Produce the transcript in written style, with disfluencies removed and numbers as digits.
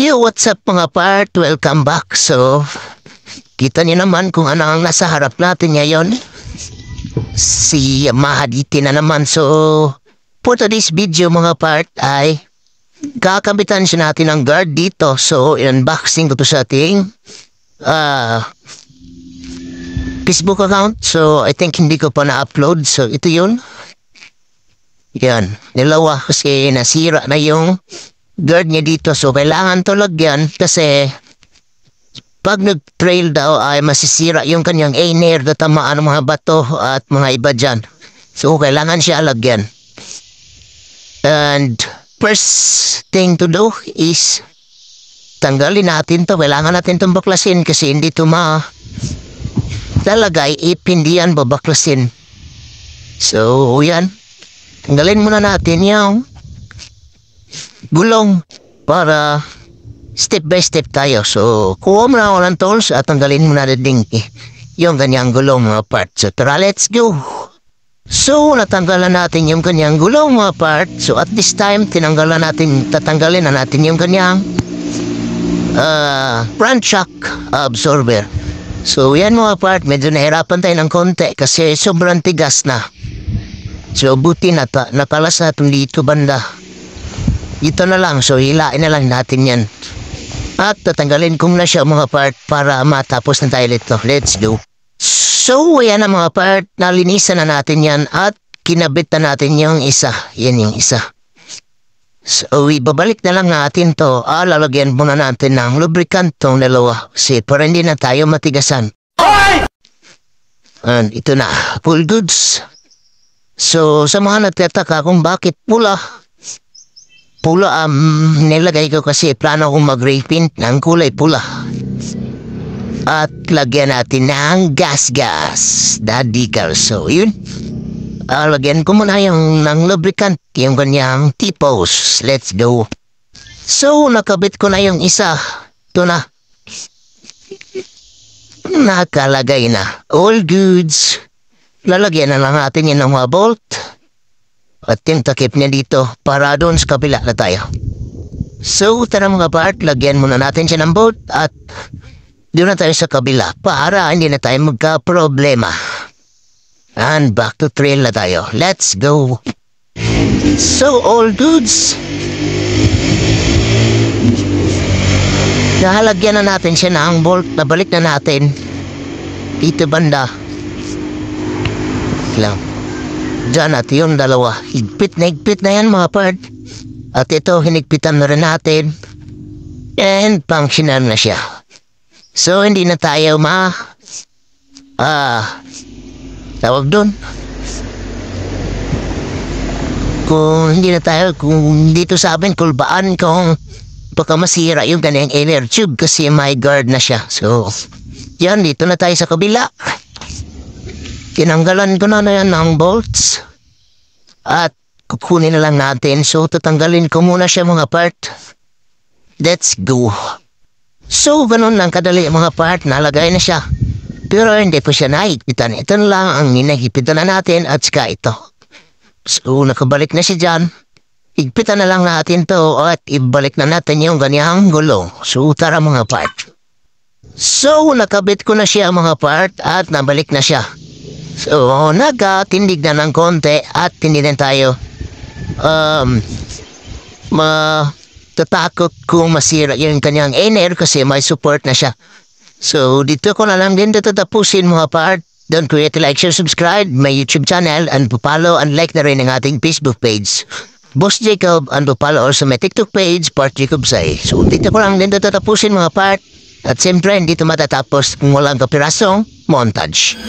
Yo, what's up mga part? Welcome back. So, kita niyo naman kung ano ang nasa harap natin ngayon. Si Mahaditi na naman. So, for today's video mga part ay kakabitan siya natin ng guard dito. So, unboxing ko to sa ating Facebook account. So, I think hindi ko pa na-upload. So, ito yun. Yan. Nilawa kasi nasira na yung guard niya dito. So, kailangan to lagyan kasi pag nag-trail daw ay masisira yung kanyang air na tamaan ng mga bato at mga iba dyan. So, kailangan siya lagyan. And first thing to do is tanggalin natin to. Kailangan natin itong baklasin kasi hindi ito talagay if hindi yan babaklasin. So, yan. Tanggalin muna natin yung gulong para step by step tayo. So, kuha mo na ako ng tools at tanggalin mo na din yung kanyang gulong mga part. So, tara, let's go! So, natanggalan natin yung kanyang gulong mga part. So, at this time, tatanggalin na natin yung kanyang front shock absorber. So, yan mga part, medyo nahirapan tayo ng konti kasi sobrang tigas na. So, buti nakalas natin dito banda. Ito na lang, so hilain na lang natin yan. At tatanggalin ko na siya mga part para matapos na tayo nito. Let's go. So, yan na mga part, nalinisan na natin yan at kinabit na natin yung isa. Yan yung isa. So, ibabalik na lang natin to. Lalagyan muna natin ng lubricant tong dalawa. Kasi para hindi na tayo matigasan. And ito na, full goods. So, sa mga nagtataka kung bakit pula, nilagay ko kasi plano kong mag-repaint ng kulay pula. At lagyan natin ng gas. Daddy car. So, yun. Lagyan ko muna ng lubricant, yung kanyang T-post. Let's go. So, nakabit ko na yung isa. Ito na. Nakalagay na. All goods. Lalagyan na lang natin yun ng mga bolt. At yung takip niya dito para doon sa kabila na tayo. So, tara mga part, lagyan muna natin siya ng bolt at doon na tayo sa kabila para hindi na tayo magka-problema. And back to trail na tayo. Let's go! So, all goods. Nahalagyan na natin siya ng bolt. Nabalik na natin dito banda. Lang. Diyan at yung dalawa. Higpit na yan mga part. At ito, hinigpitan na rin natin. And functional na siya. So, hindi na tayo tawag doon. Kung dito sa amin, kulbaan kung baka masira yung kanyang air tube kasi may guard na siya. So, yan, dito na tayo sa kabila. Tinanggalan ko na yan ng bolts at kukunin na lang natin. So, tatanggalin ko muna siya mga part. Let's go. So, ganun lang kadali mga part. Nalagay na siya. Pero hindi po siya nahigpitan. Ito na lang ang nahigpitan na natin at saka ito. So, nakabalik na siya dyan. Higpitan na lang natin to at ibalik na natin yung ganyang gulong. So, tara mga part. So, nakabit ko na siya mga part at nabalik na siya. So, nagkatindig na ng konti at hindi na tayo matatakot kung masira yung kanyang air kasi may support na siya. So, dito ko na lang din tatapusin mga part. Don't forget to like, share, subscribe my YouTube channel and follow and like na rin ang ating Facebook page. Boss Jacob and follow also my TikTok page, Part Jacob Say. So, dito ko lang din tatapusin mga part. At siyempre, dito matatapos kung walang kapirasong montage.